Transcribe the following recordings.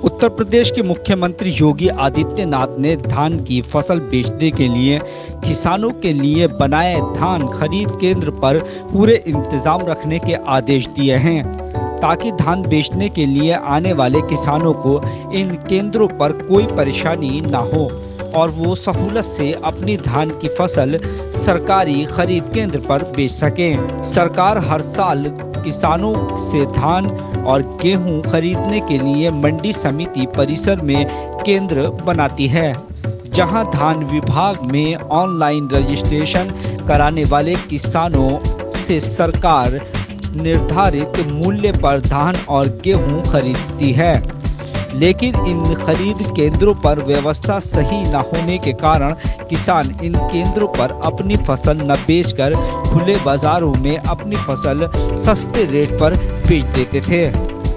उत्तर प्रदेश के मुख्यमंत्री योगी आदित्यनाथ ने धान की फसल बेचने के लिए किसानों के लिए बनाए धान खरीद केंद्र पर पूरे इंतजाम रखने के आदेश दिए हैं, ताकि धान बेचने के लिए आने वाले किसानों को इन केंद्रों पर कोई परेशानी ना हो और वो सहूलत से अपनी धान की फसल सरकारी खरीद केंद्र पर बेच सकें। सरकार हर साल किसानों से धान और गेहूं खरीदने के लिए मंडी समिति परिसर में केंद्र बनाती है, जहां धान विभाग में ऑनलाइन रजिस्ट्रेशन कराने वाले किसानों से सरकार निर्धारित मूल्य पर धान और गेहूं खरीदती है। लेकिन इन खरीद केंद्रों पर व्यवस्था सही न होने के कारण किसान इन केंद्रों पर अपनी फसल न बेचकर खुले बाजारों में अपनी फसल सस्ते रेट पर बेच देते थे।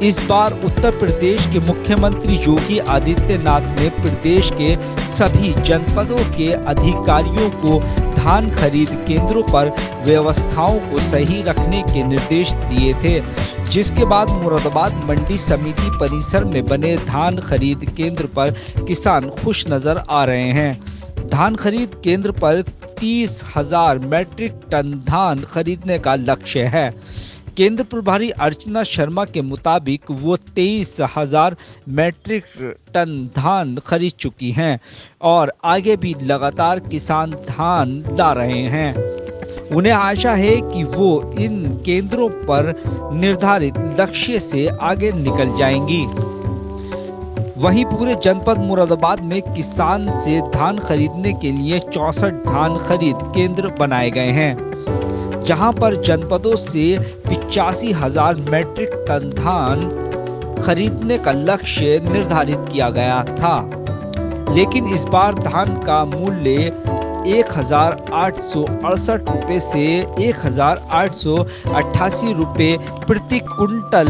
इस बार उत्तर प्रदेश के मुख्यमंत्री योगी आदित्यनाथ ने प्रदेश के सभी जनपदों के अधिकारियों को धान खरीद केंद्रों पर व्यवस्थाओं को सही रखने के निर्देश दिए थे, जिसके बाद मुरादाबाद मंडी समिति परिसर में बने धान खरीद केंद्र पर किसान खुश नजर आ रहे हैं। धान खरीद केंद्र पर 30,000 मैट्रिक टन धान खरीदने का लक्ष्य है। केंद्र प्रभारी अर्चना शर्मा के मुताबिक वो 23,000 मैट्रिक टन धान खरीद चुकी हैं और आगे भी लगातार किसान धान ला रहे हैं। उन्हें आशा है कि वो इन केंद्रों पर निर्धारित लक्ष्य से आगे निकल जाएंगी। वहीं पूरे जनपद मुरादाबाद में किसान से धान खरीदने के लिए 64 धान खरीद केंद्र बनाए गए हैं, जहां पर जनपदों से 85,000 मैट्रिक टन धान खरीदने का लक्ष्य निर्धारित किया गया था। लेकिन इस बार धान का मूल्य 1,868 रुपये से 1,888 रुपये प्रति कुंटल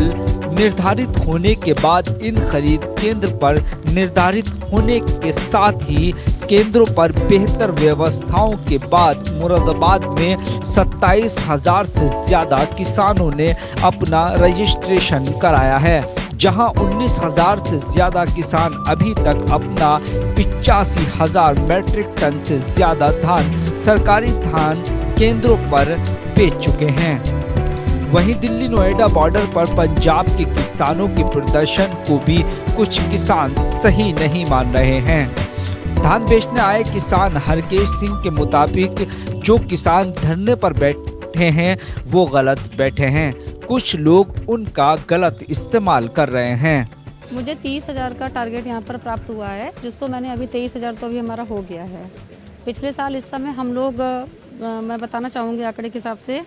निर्धारित होने के बाद इन खरीद केंद्र पर निर्धारित होने के साथ ही केंद्रों पर बेहतर व्यवस्थाओं के बाद मुरादाबाद में 27,000 से ज्यादा किसानों ने अपना रजिस्ट्रेशन कराया है, जहां 19,000 से ज्यादा किसान अभी तक अपना 85,000 मैट्रिक टन से ज्यादा धान सरकारी धान केंद्रों पर बेच चुके हैं। वहीं दिल्ली नोएडा बॉर्डर पर पंजाब के किसानों के प्रदर्शन को भी कुछ किसान सही नहीं मान रहे हैं। धान बेचने आए किसान हरकेश सिंह के मुताबिक जो किसान धरने पर बैठे हैं वो गलत बैठे हैं, कुछ लोग उनका गलत इस्तेमाल कर रहे हैं। मुझे 30,000 का टारगेट यहाँ पर प्राप्त हुआ है, जिसको मैंने अभी 23,000 तो अभी हमारा हो गया है। पिछले साल इस समय हम लोग मैं बताना चाहूँगी आंकड़े के हिसाब से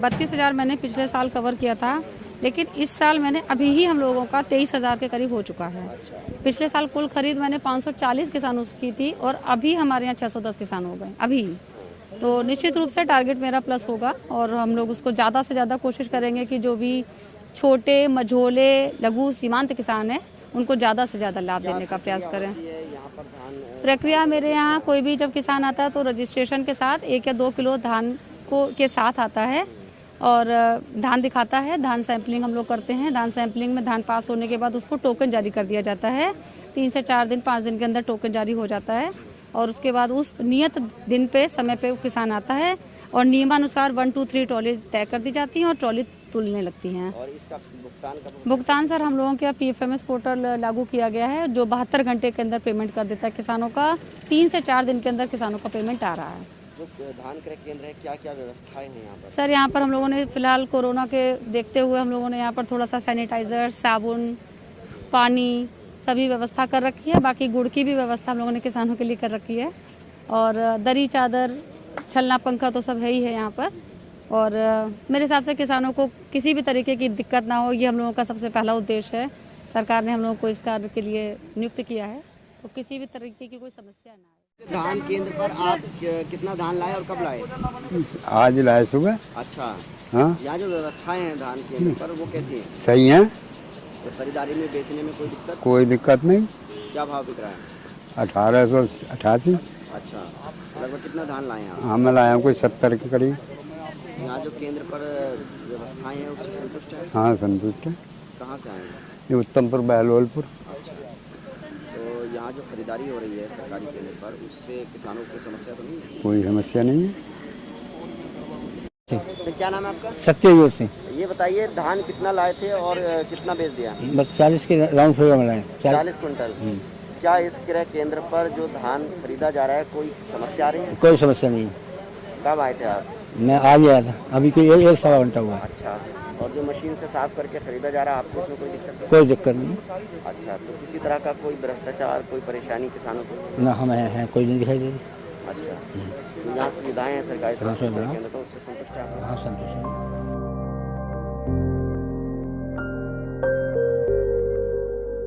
32,000 मैंने पिछले साल कवर किया था, लेकिन इस साल मैंने अभी ही हम लोगों का 23,000 के करीब हो चुका है। पिछले साल कुल खरीद मैंने 540 किसानों से की थी और अभी हमारे यहाँ 610 किसान हो गए अभी। तो निश्चित रूप से टारगेट मेरा प्लस होगा और हम लोग उसको ज़्यादा से ज़्यादा कोशिश करेंगे कि जो भी छोटे मझोले लघु सीमांत किसान हैं उनको ज़्यादा से ज़्यादा लाभ देने का प्रयास करें। प्रक्रिया मेरे यहाँ कोई भी जब किसान आता है तो रजिस्ट्रेशन के साथ 1 या 2 किलो धान को के साथ आता है और धान दिखाता है। धान सैंपलिंग हम लोग करते हैं। धान सैंपलिंग में धान पास होने के बाद उसको टोकन जारी कर दिया जाता है। 3 से 4 दिन 5 दिन के अंदर टोकन जारी हो जाता है और उसके बाद उस नियत दिन पे समय पे किसान आता है और नियमानुसार 1 2 3 ट्रॉली तय कर दी जाती हैं और ट्रॉली तुलने लगती हैं। और इसका भुगतान सर हम लोगों के PFMS पोर्टल लागू किया गया है, जो 72 घंटे के अंदर पेमेंट कर देता है किसानों का। 3 से 4 दिन के अंदर किसानों का पेमेंट आ रहा है। जो धान क्रय केंद्र है क्या क्या व्यवस्थाएं हैं यहाँ पर? सर यहाँ पर हम लोगों ने फिलहाल कोरोना के देखते हुए हम लोगों ने यहाँ पर थोड़ा सा सैनिटाइज़र, साबुन, पानी सभी व्यवस्था कर रखी है। बाकी गुड़ की भी व्यवस्था हम लोगों ने किसानों के लिए कर रखी है और दरी चादर छलना पंखा तो सब है ही है यहाँ पर। और मेरे हिसाब से किसानों को किसी भी तरीके की दिक्कत ना हो, ये हम लोगों का सबसे पहला उद्देश्य है। सरकार ने हम लोगों को इस कार्य के लिए नियुक्त किया है, तो किसी भी तरीके की कोई समस्या ना आए। धान केंद्र पर आप कितना धान लाए और कब लाए? आज लाए सुबह। अच्छा, हाँ, यहाँ जो व्यवस्थाएं हैं धान केंद्र पर वो कैसी हैं? सही है। तो खरीदारी में बेचने में कोई दिक्कत? कोई दिक्कत नहीं। क्या भाव बिक रहा है? 1888। अच्छा, लगभग कितना धान लाए हैं? हाँ, मैं लाया कोई 70 के करीब। यहाँ जो केंद्र पर व्यवस्थाएं हैं उससे संतुष्ट है? हाँ, संतुष्ट है। कहाँ से आए हैं? ये उत्तमपुर बहलोलपुर। अच्छा, यहाँ जो खरीदारी हो रही है सरकारी केंद्र पर, उससे किसानों को समस्या तो नहीं है? कोई समस्या नहीं है। सर क्या नाम है आपका? सत्यवीर सिंह। ये बताइए धान कितना लाए थे और कितना बेच दिया? बस 40 के राउंड फिगर में लाए 40 क्विंटल। क्या इस क्रय केंद्र पर जो धान खरीदा जा रहा है कोई समस्या आ रही है? कोई समस्या नहीं। कब आए थे आप? मैं आ गया था, अभी कोई एक सवा घंटा हुआ। अच्छा, और जो मशीन से साफ करके खरीदा जा रहा है आपको इसमें कोई दिक्कत नहीं? कोई दिक्कत नहीं। अच्छा, तो किसी तरह का कोई भ्रष्टाचार, कोई परेशानी किसानों को? ना हम हैं, कोई नहीं दिखाई दे रही। अच्छा, तो यहाँ सुविधाएं हैं सरकारी तरफ से हाँ, केंद्र पर, उससे संतुष्ट हैं आप? हाँ, संतोष है।